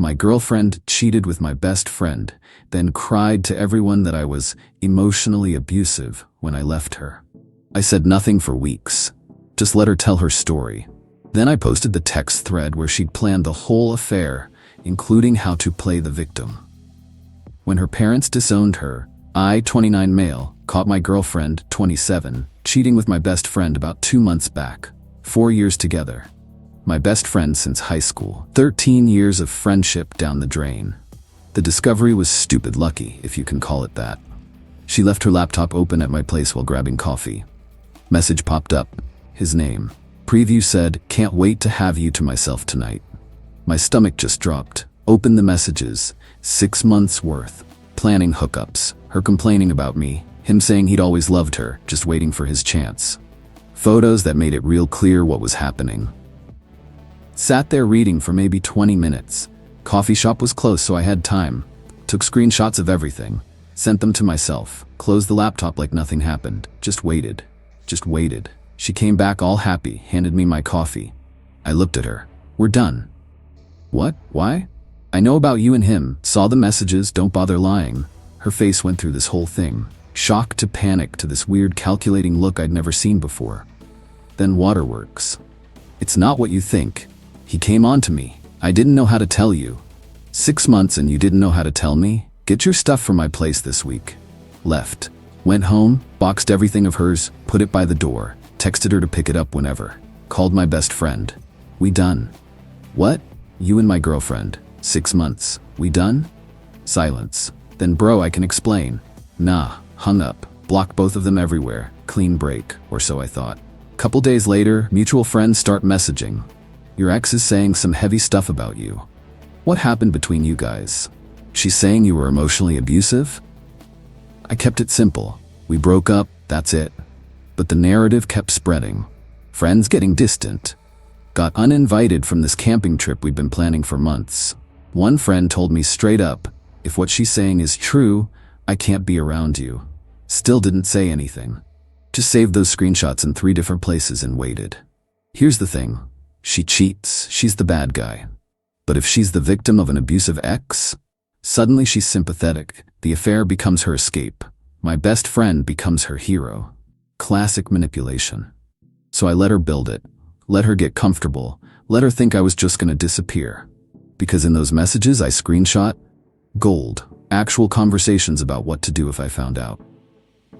My girlfriend cheated with my best friend, then cried to everyone that I was emotionally abusive when I left her. I said nothing for weeks. Just let her tell her story. Then I posted the text thread where she'd planned the whole affair, including how to play the victim. When her parents disowned her, I, 29 male, caught my girlfriend, 27, cheating with my best friend about 2 months back. 4 years together. My best friend since high school. 13 years of friendship down the drain. The discovery was stupid lucky, if you can call it that. She left her laptop open at my place while grabbing coffee. Message popped up. His name. Preview said, "Can't wait to have you to myself tonight." My stomach just dropped. Opened the messages. 6 months worth. Planning hookups. Her complaining about me. Him saying he'd always loved her, just waiting for his chance. Photos that made it real clear what was happening. Sat there reading for maybe 20 minutes. Coffee shop was closed, so I had time. Took screenshots of everything. Sent them to myself. Closed the laptop like nothing happened. Just waited. Just waited. She came back all happy, handed me my coffee. I looked at her. "We're done." "What? Why?" "I know about you and him. Saw the messages, don't bother lying." Her face went through this whole thing. Shock to panic to this weird calculating look I'd never seen before. Then waterworks. "It's not what you think. He came on to me. I didn't know how to tell you. 6 months and you didn't know how to tell me? Get your stuff from my place this week." Left. Went home, boxed everything of hers, put it by the door, texted her to pick it up whenever. Called my best friend. "We done." "What? You and my girlfriend. 6 months. We done?" Silence. Then "Bro, I can explain." Nah. Hung up. Blocked both of them everywhere. Clean break, or so I thought. Couple days later, mutual friends start messaging. "Your ex is saying some heavy stuff about you. What happened between you guys? She's saying you were emotionally abusive?" I kept it simple. We broke up, that's it. But the narrative kept spreading. Friends getting distant. Got uninvited from this camping trip we'd been planning for months. One friend told me straight up, "If what she's saying is true, I can't be around you." Still didn't say anything. Just saved those screenshots in 3 different places and waited. Here's the thing. She cheats, she's the bad guy. But if she's the victim of an abusive ex, suddenly she's sympathetic. The affair becomes her escape. My best friend becomes her hero. Classic manipulation. So I let her build it. Let her get comfortable. Let her think I was just gonna disappear. Because in those messages I screenshot, gold. Actual conversations about what to do if I found out.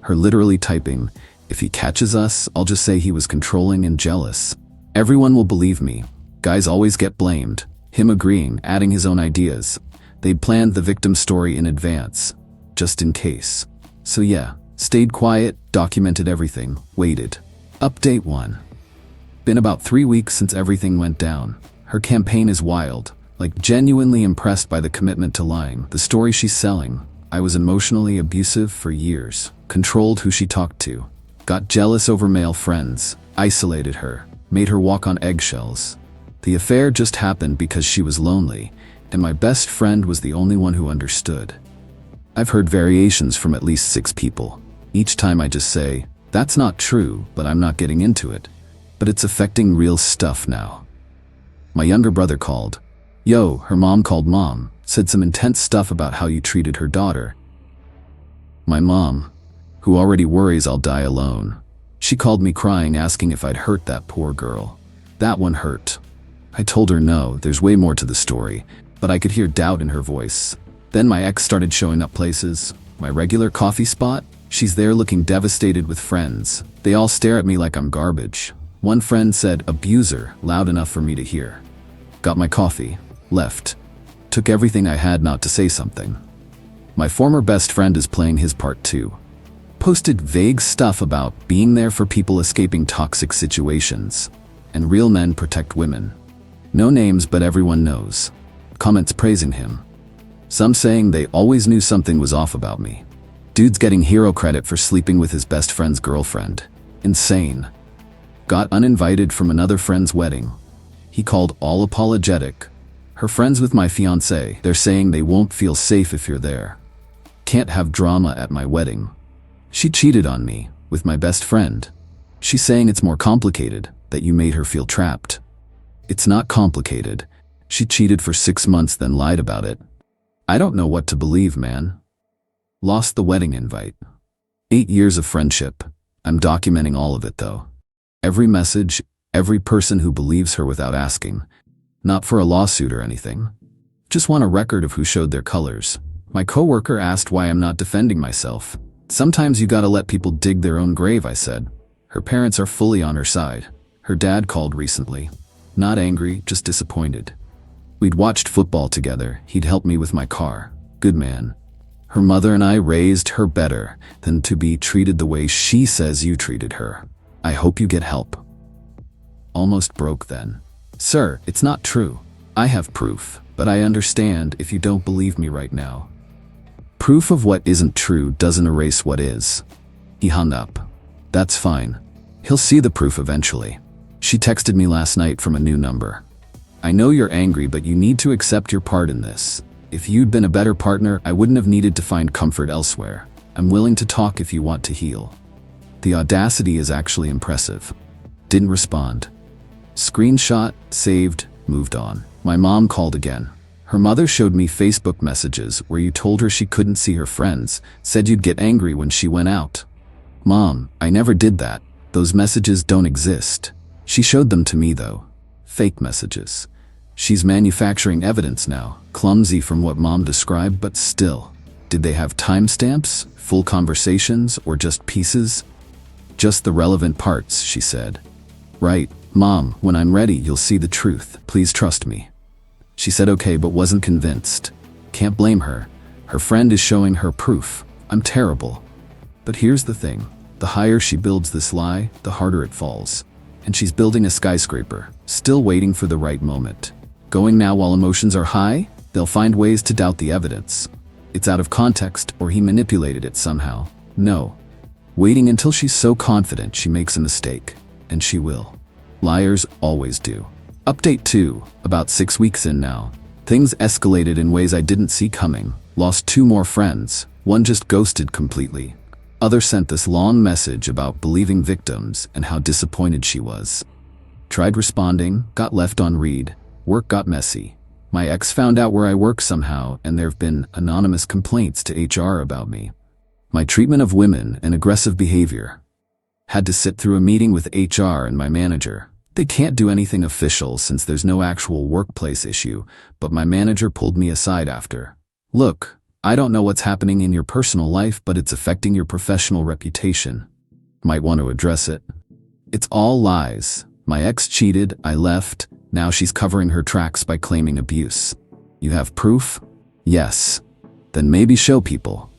Her literally typing, "If he catches us, I'll just say he was controlling and jealous. Everyone will believe me. Guys always get blamed." Him agreeing, adding his own ideas. They'd planned the victim story in advance, just in case. So yeah, stayed quiet, documented everything, waited. Update 1. Been about 3 weeks since everything went down. Her campaign is wild, like genuinely impressed by the commitment to lying, the story she's selling. I was emotionally abusive for years, controlled who she talked to, got jealous over male friends, isolated her, made her walk on eggshells. The affair just happened because she was lonely, and my best friend was the only one who understood. I've heard variations from at least 6 people. Each time I just say, "That's not true, but I'm not getting into it." But it's affecting real stuff now. My younger brother called. "Yo, her mom called mom, said some intense stuff about how you treated her daughter." My mom, who already worries I'll die alone, she called me crying asking if I'd hurt that poor girl. That one hurt. I told her no, there's way more to the story, but I could hear doubt in her voice. Then my ex started showing up places. My regular coffee spot, she's there looking devastated with friends. They all stare at me like I'm garbage. One friend said "abuser" loud enough for me to hear. Got my coffee, left. Took everything I had not to say something. My former best friend is playing his part too. Posted vague stuff about being there for people escaping toxic situations, and real men protect women. No names, but everyone knows. Comments praising him. Some saying they always knew something was off about me. Dude's getting hero credit for sleeping with his best friend's girlfriend. Insane. Got uninvited from another friend's wedding. He called all apologetic. Her friends with my fiancé, they're saying they won't feel safe if you're there. Can't have drama at my wedding. She cheated on me, with my best friend. She's saying it's more complicated, that you made her feel trapped. It's not complicated. She cheated for 6 months then lied about it. I don't know what to believe, man. Lost the wedding invite. 8 years of friendship. I'm documenting all of it though. Every message, every person who believes her without asking. Not for a lawsuit or anything. Just want a record of who showed their colors. My coworker asked why I'm not defending myself. Sometimes you gotta let people dig their own grave, I said. Her parents are fully on her side. Her dad called recently. Not angry, just disappointed. We'd watched football together. He'd helped me with my car. Good man. Her mother and I raised her better than to be treated the way she says you treated her. I hope you get help. Almost broke then. Sir, it's not true. I have proof, but I understand if you don't believe me right now. Proof of what isn't true doesn't erase what is. He hung up. That's fine. He'll see the proof eventually. She texted me last night from a new number. I know you're angry, but you need to accept your part in this. If you'd been a better partner, I wouldn't have needed to find comfort elsewhere. I'm willing to talk if you want to heal. The audacity is actually impressive. Didn't respond. Screenshot, saved, moved on. My mom called again. Her mother showed me Facebook messages where you told her she couldn't see her friends, said you'd get angry when she went out. Mom, I never did that. Those messages don't exist. She showed them to me though. Fake messages. She's manufacturing evidence now, clumsy from what Mom described, but still. Did they have timestamps, full conversations, or just pieces? Just the relevant parts, she said. Right, Mom, when I'm ready, you'll see the truth. Please trust me. She said okay, but wasn't convinced. Can't blame her. Her friend is showing her proof. I'm terrible. But here's the thing. The higher she builds this lie, the harder it falls. And she's building a skyscraper, still waiting for the right moment. Going now while emotions are high, they'll find ways to doubt the evidence. It's out of context, or he manipulated it somehow. No. Waiting until she's so confident she makes a mistake. And she will. Liars always do. Update 2, about 6 weeks in now. Things escalated in ways I didn't see coming. Lost 2 more friends. One just ghosted completely. Other sent this long message about believing victims and how disappointed she was. Tried responding, got left on read. Work got messy. My ex found out where I work somehow, and there've been anonymous complaints to HR about me. My treatment of women and aggressive behavior. Had to sit through a meeting with HR and my manager. They can't do anything official since there's no actual workplace issue, but my manager pulled me aside after. Look, I don't know what's happening in your personal life, but it's affecting your professional reputation. Might want to address it. It's all lies. My ex cheated, I left, now she's covering her tracks by claiming abuse. You have proof? Yes. Then maybe show people.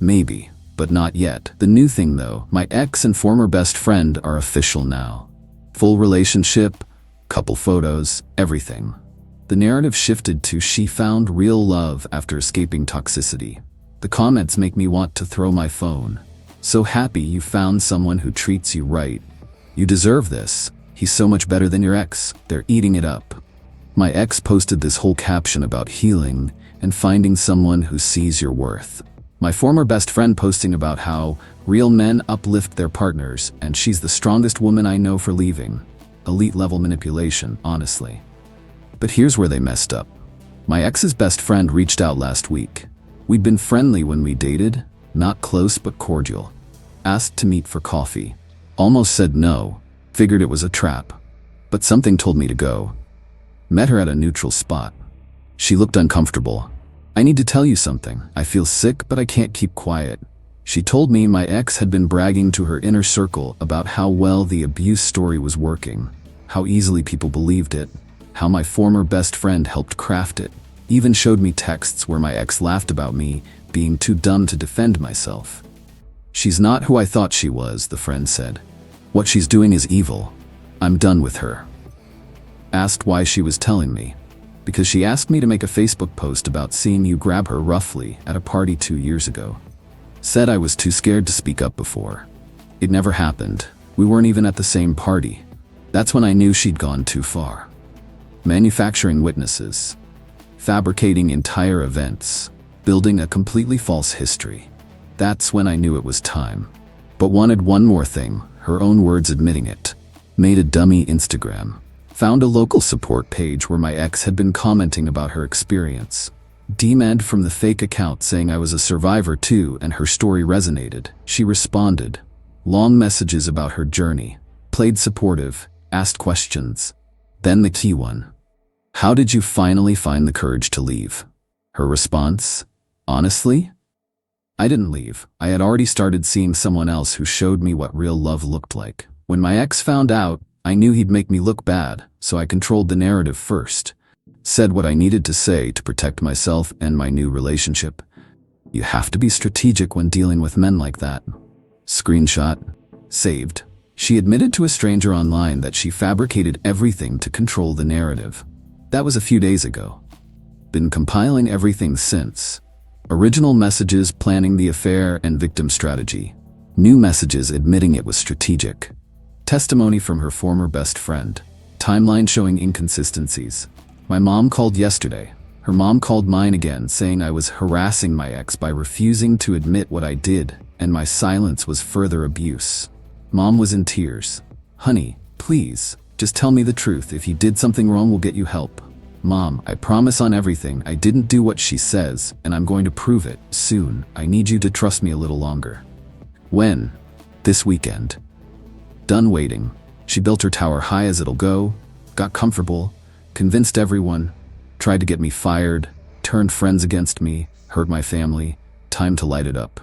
Maybe, but not yet. The new thing though, my ex and former best friend are official now. Full relationship, couple photos, everything. The narrative shifted to she found real love after escaping toxicity. The comments make me want to throw my phone. So happy you found someone who treats you right. You deserve this. He's so much better than your ex. They're eating it up. My ex posted this whole caption about healing and finding someone who sees your worth. My former best friend posting about how real men uplift their partners and she's the strongest woman I know for leaving. Elite level manipulation, honestly. But here's where they messed up. My ex's best friend reached out last week. We'd been friendly when we dated, not close but cordial. Asked to meet for coffee. Almost said no, figured it was a trap. But something told me to go. Met her at a neutral spot. She looked uncomfortable. I need to tell you something. I feel sick, but I can't keep quiet. She told me my ex had been bragging to her inner circle about how well the abuse story was working, how easily people believed it, how my former best friend helped craft it, even showed me texts where my ex laughed about me being too dumb to defend myself. She's not who I thought she was, the friend said. What she's doing is evil. I'm done with her. Asked why she was telling me. Because she asked me to make a Facebook post about seeing you grab her roughly at a party 2 years ago. Said I was too scared to speak up before. It never happened. We weren't even at the same party. That's when I knew she'd gone too far. Manufacturing witnesses. Fabricating entire events. Building a completely false history. That's when I knew it was time. But wanted one more thing, her own words admitting it. Made a dummy Instagram. Found a local support page where my ex had been commenting about her experience. DM'd from the fake account saying I was a survivor too and her story resonated. She responded. Long messages about her journey. Played supportive, asked questions. Then the key one. How did you finally find the courage to leave? Her response? Honestly? I didn't leave. I had already started seeing someone else who showed me what real love looked like. When my ex found out, I knew he'd make me look bad, so I controlled the narrative first. Said what I needed to say to protect myself and my new relationship. You have to be strategic when dealing with men like that. Screenshot. Saved. She admitted to a stranger online that she fabricated everything to control the narrative. That was a few days ago. Been compiling everything since. Original messages planning the affair and victim strategy. New messages admitting it was strategic. Testimony from her former best friend. Timeline showing inconsistencies. My mom called yesterday. Her mom called mine again saying I was harassing my ex by refusing to admit what I did, and my silence was further abuse. Mom was in tears. Honey, please, just tell me the truth. If you did something wrong, we'll get you help. Mom, I promise on everything I didn't do what she says, and I'm going to prove it soon. I need you to trust me a little longer. When? This weekend. Done waiting. She built her tower high as it'll go, got comfortable, convinced everyone, tried to get me fired, turned friends against me, hurt my family. Time to light it up.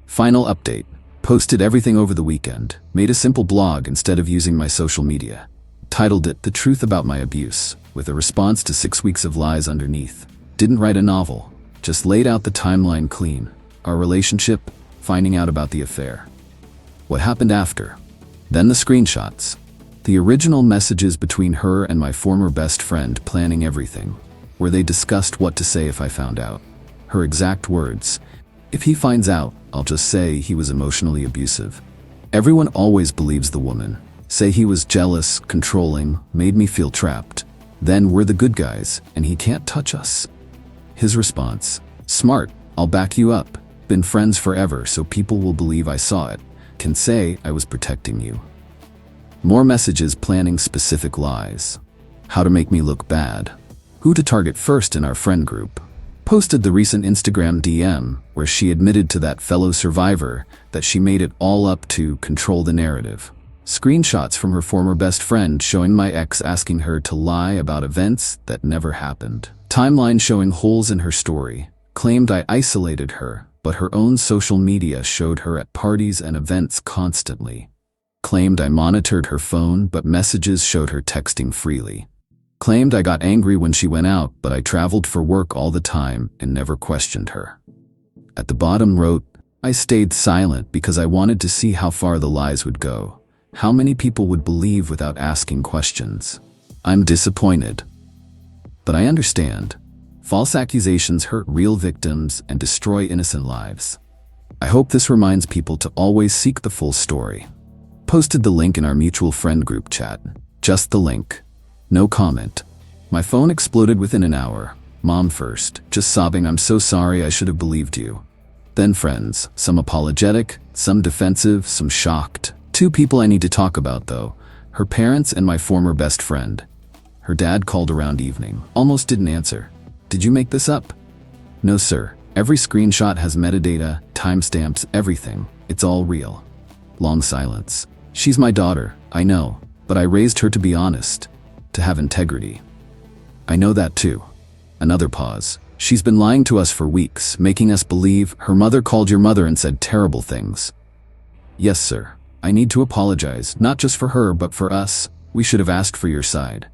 Final update. Posted everything over the weekend. Made a simple blog instead of using my social media. Titled it The Truth About My Abuse, with a response to 6 weeks of lies underneath. Didn't write a novel, just laid out the timeline clean. Our relationship, finding out about the affair. What happened after? Then the screenshots. The original messages between her and my former best friend planning everything, where they discussed what to say if I found out. Her exact words. If he finds out, I'll just say he was emotionally abusive. Everyone always believes the woman. Say he was jealous, controlling, made me feel trapped. Then we're the good guys, and he can't touch us. His response. Smart, I'll back you up. Been friends forever, so people will believe I saw it. Can say I was protecting you. More messages planning specific lies. How to make me look bad. Who to target first in our friend group. Posted the recent Instagram DM where she admitted to that fellow survivor that she made it all up to control the narrative. Screenshots from her former best friend showing my ex asking her to lie about events that never happened. Timeline showing holes in her story. Claimed I isolated her, but her own social media showed her at parties and events constantly. Claimed I monitored her phone, but messages showed her texting freely. Claimed I got angry when she went out, but I traveled for work all the time and never questioned her. At the bottom wrote, I stayed silent because I wanted to see how far the lies would go. How many people would believe without asking questions? I'm disappointed. But I understand. False accusations hurt real victims and destroy innocent lives. I hope this reminds people to always seek the full story. Posted the link in our mutual friend group chat. Just the link. No comment. My phone exploded within an hour. Mom first, just sobbing, I'm so sorry, I should have believed you. Then friends, some apologetic, some defensive, some shocked. 2 people I need to talk about though. Her parents and my former best friend. Her dad called around evening. Almost didn't answer. Did you make this up? No sir. Every screenshot has metadata, timestamps, everything. It's all real. Long silence. She's my daughter, I know, but I raised her to be honest. To have integrity. I know that too. Another pause. She's been lying to us for weeks, making us believe her mother called your mother and said terrible things. Yes, sir. I need to apologize, not just for her, but for us. We should have asked for your side.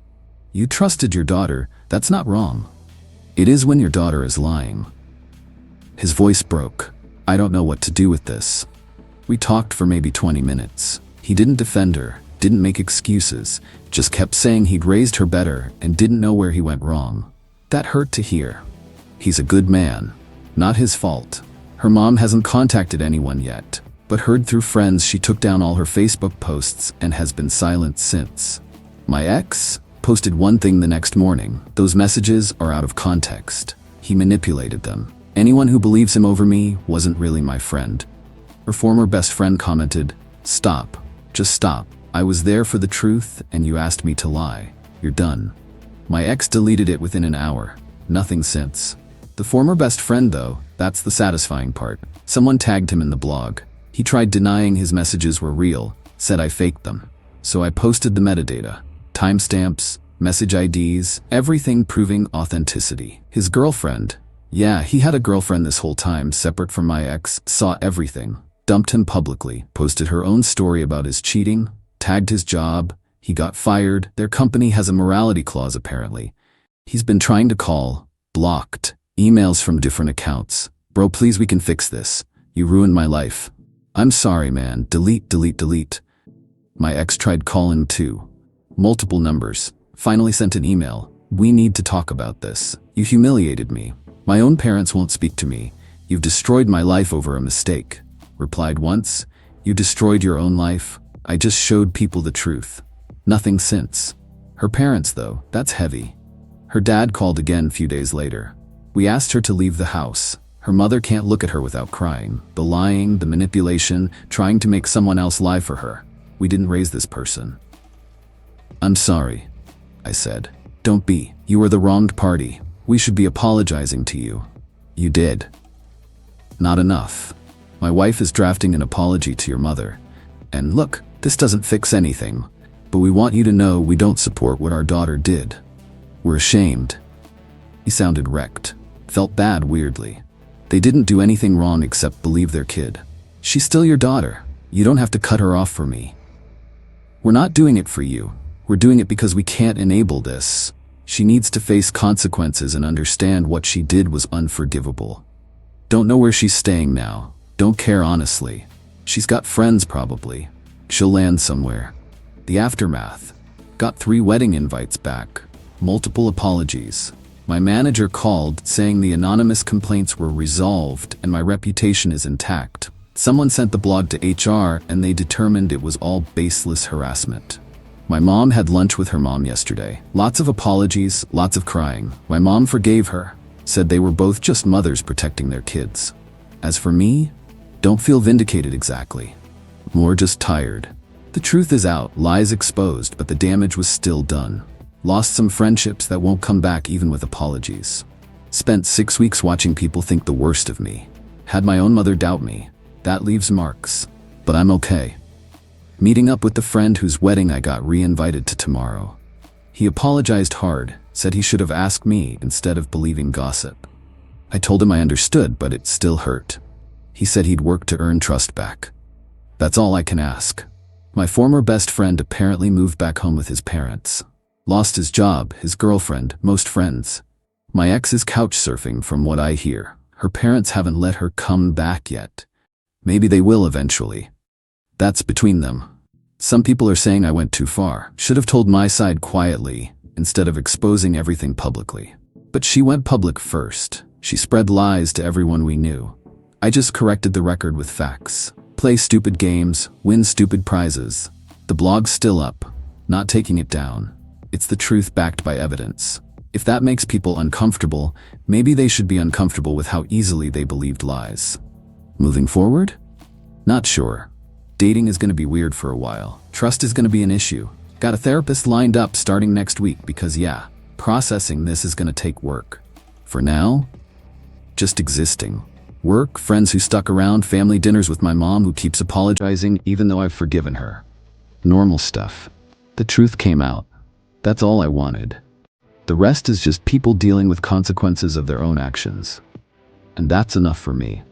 You trusted your daughter, that's not wrong. It is when your daughter is lying. His voice broke. I don't know what to do with this. We talked for maybe 20 minutes. He didn't defend her, didn't make excuses, just kept saying he'd raised her better and didn't know where he went wrong. That hurt to hear. He's a good man. Not his fault. Her mom hasn't contacted anyone yet, but heard through friends she took down all her Facebook posts and has been silent since. My ex posted one thing the next morning. Those messages are out of context. He manipulated them. Anyone who believes him over me wasn't really my friend. Her former best friend commented, "Stop. Just stop. I was there for the truth, and you asked me to lie. You're done. My ex deleted it within an hour. Nothing since. The former best friend, though, that's the satisfying part. Someone tagged him in the blog. He tried denying his messages were real, said I faked them. So I posted the metadata. Timestamps, message IDs, everything proving authenticity. His girlfriend, yeah, he had a girlfriend this whole time, separate from my ex, saw everything. Dumped him publicly, posted her own story about his cheating, tagged his job, he got fired. Their company has a morality clause apparently. He's been trying to call, blocked, emails from different accounts. Bro, please, we can fix this. You ruined my life. I'm sorry, man. Delete, delete, delete. My ex tried calling too. Multiple numbers. Finally sent an email. We need to talk about this. You humiliated me. My own parents won't speak to me. You've destroyed my life over a mistake. Replied once. You destroyed your own life. I just showed people the truth. Nothing since. Her parents, though, that's heavy. Her dad called again a few days later. We asked her to leave the house. Her mother can't look at her without crying. The lying, the manipulation, trying to make someone else lie for her. We didn't raise this person. I'm sorry, I said. Don't be. You are the wronged party. We should be apologizing to you. You did. Not enough. My wife is drafting an apology to your mother. And look, this doesn't fix anything. But we want you to know we don't support what our daughter did. We're ashamed. He sounded wrecked. Felt bad weirdly. They didn't do anything wrong except believe their kid. She's still your daughter. You don't have to cut her off for me. We're not doing it for you. We're doing it because we can't enable this. She needs to face consequences and understand what she did was unforgivable. Don't know where she's staying now. Don't care honestly. She's got friends probably. She'll land somewhere. The aftermath. Got 3 wedding invites back. Multiple apologies. My manager called saying the anonymous complaints were resolved and my reputation is intact. Someone sent the blog to HR and they determined it was all baseless harassment. My mom had lunch with her mom yesterday. Lots of apologies, lots of crying. My mom forgave her, said they were both just mothers protecting their kids. As for me, don't feel vindicated exactly. More just tired. The truth is out, lies exposed, but the damage was still done. Lost some friendships that won't come back even with apologies. Spent 6 weeks watching people think the worst of me. Had my own mother doubt me. That leaves marks. But I'm okay. Meeting up with the friend whose wedding I got re-invited to tomorrow. He apologized hard, said he should have asked me instead of believing gossip. I told him I understood, but it still hurt. He said he'd work to earn trust back. That's all I can ask. My former best friend apparently moved back home with his parents. Lost his job, his girlfriend, most friends. My ex is couch surfing from what I hear. Her parents haven't let her come back yet. Maybe they will eventually. That's between them. Some people are saying I went too far. Should have told my side quietly, instead of exposing everything publicly. But she went public first. She spread lies to everyone we knew. I just corrected the record with facts. Play stupid games, win stupid prizes. The blog's still up, not taking it down. It's the truth backed by evidence. If that makes people uncomfortable, maybe they should be uncomfortable with how easily they believed lies. Moving forward? Not sure. Dating is going to be weird for a while. Trust is going to be an issue. Got a therapist lined up starting next week because yeah, processing this is going to take work. For now, just existing. Work, friends who stuck around, family dinners with my mom who keeps apologizing even though I've forgiven her. Normal stuff. The truth came out. That's all I wanted. The rest is just people dealing with consequences of their own actions. And that's enough for me.